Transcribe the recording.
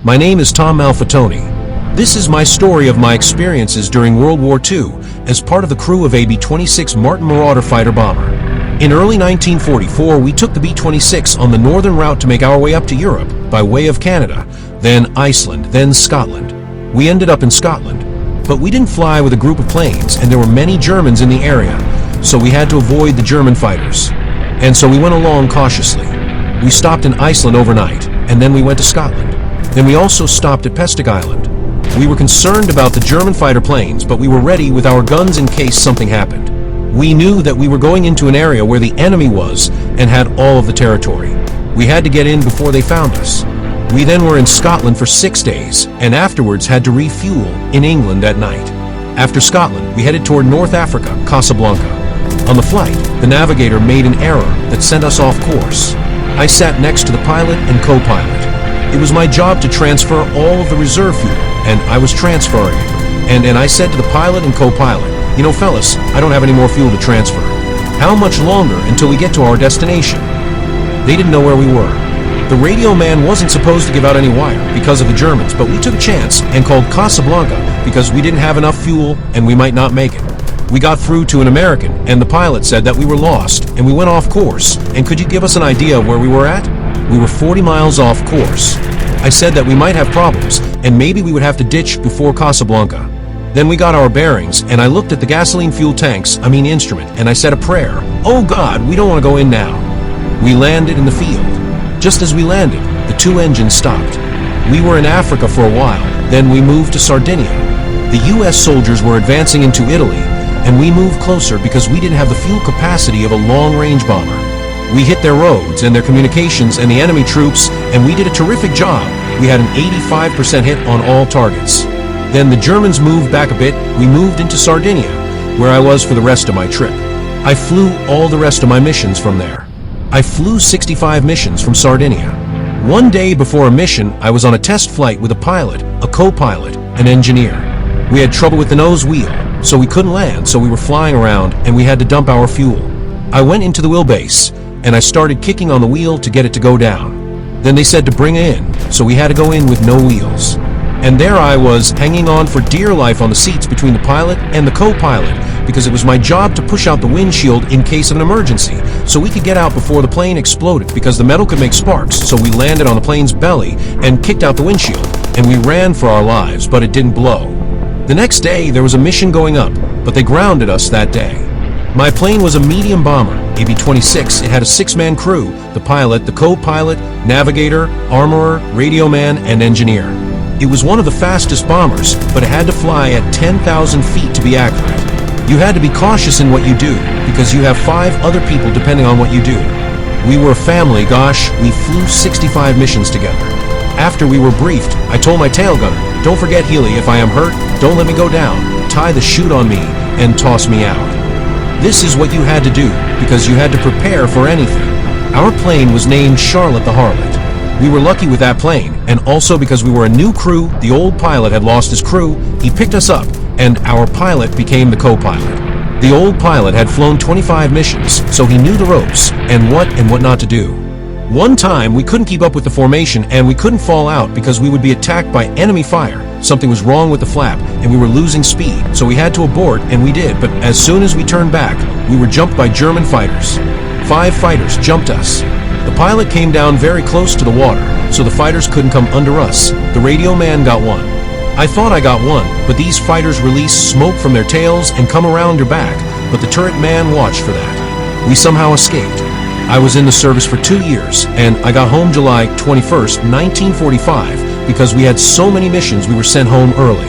My name is Tom Malfitoni. This is my story of my experiences during World War II as part of the crew of a B-26 Martin Marauder fighter bomber. In early 1944, we took the B-26 on the northern route to make our way up to Europe by way of Canada, then Iceland, then Scotland. We ended up in Scotland, but we didn't fly with a group of planes and there were many Germans in the area, so we had to avoid the German fighters. And so we went along cautiously. We stopped in Iceland overnight, and then we went to Scotland. Then we also stopped at Pestic Island. We were concerned about the German fighter planes, but we were ready with our guns in case something happened. We knew that we were going into an area where the enemy was and had all of the territory. We had to get in before they found us. We then were in Scotland for 6 days, and afterwards had to refuel in England at night. After Scotland, we headed toward North Africa, Casablanca. On the flight, the navigator made an error that sent us off course. I sat next to the pilot and co-pilot. It was my job to transfer all of the reserve fuel, and I was transferring it. And I said to the pilot and co-pilot, "You know, fellas, I don't have any more fuel to transfer. How much longer until we get to our destination?" They didn't know where we were. The radio man wasn't supposed to give out any wire because of the Germans, but we took a chance and called Casablanca because we didn't have enough fuel and we might not make it. We got through to an American, and the pilot said that we were lost, and we went off course. And could you give us an idea of where we were at? We were 40 miles off course. I said that we might have problems, and maybe we would have to ditch before Casablanca. Then we got our bearings, and I looked at the gasoline fuel tanks, instrument, and I said a prayer. "Oh God, we don't want to go in now." We landed in the field. Just as we landed, the 2 engines stopped. We were in Africa for a while, then we moved to Sardinia. The US soldiers were advancing into Italy, and we moved closer because we didn't have the fuel capacity of a long-range bomber. We hit their roads and their communications and the enemy troops, and we did a terrific job. We had an 85% hit on all targets. Then the Germans moved back a bit. We moved into Sardinia, where I was for the rest of my trip. I flew all the rest of my missions from there. I flew 65 missions from Sardinia. One day before a mission, I was on a test flight with a pilot, a co-pilot, an engineer. We had trouble with the nose wheel, so we couldn't land, so we were flying around, and we had to dump our fuel. I went into the wheelbase, and I started kicking on the wheel to get it to go down. Then they said to bring it in, so we had to go in with no wheels. And there I was, hanging on for dear life on the seats between the pilot and the co-pilot, because it was my job to push out the windshield in case of an emergency, so we could get out before the plane exploded, because the metal could make sparks. So we landed on the plane's belly and kicked out the windshield, and we ran for our lives, but it didn't blow. The next day, there was a mission going up, but they grounded us that day. My plane was a medium bomber, a B-26. It had a 6-man crew, the pilot, the co-pilot, navigator, armorer, radio man, and engineer. It was one of the fastest bombers, but it had to fly at 10,000 feet to be accurate. You had to be cautious in what you do, because you have 5 other people depending on what you do. We were a family, gosh, we flew 65 missions together. After we were briefed, I told my tail gunner, "Don't forget, Healy, if I am hurt, don't let me go down. Tie the chute on me and toss me out." This is what you had to do, because you had to prepare for anything. Our plane was named Charlotte the Harlot. We were lucky with that plane, and also because we were a new crew, the old pilot had lost his crew, he picked us up, and our pilot became the co-pilot. The old pilot had flown 25 missions, so he knew the ropes, and what not to do. One time, we couldn't keep up with the formation, and we couldn't fall out because we would be attacked by enemy fire. Something was wrong with the flap, and we were losing speed, so we had to abort, and we did, but as soon as we turned back, we were jumped by German fighters. 5 fighters jumped us. The pilot came down very close to the water, so the fighters couldn't come under us. The radio man got one. I thought I got one, but these fighters release smoke from their tails and come around your back, but the turret man watched for that. We somehow escaped. I was in the service for 2 years, and I got home July 21st, 1945, because we had so many missions we were sent home early.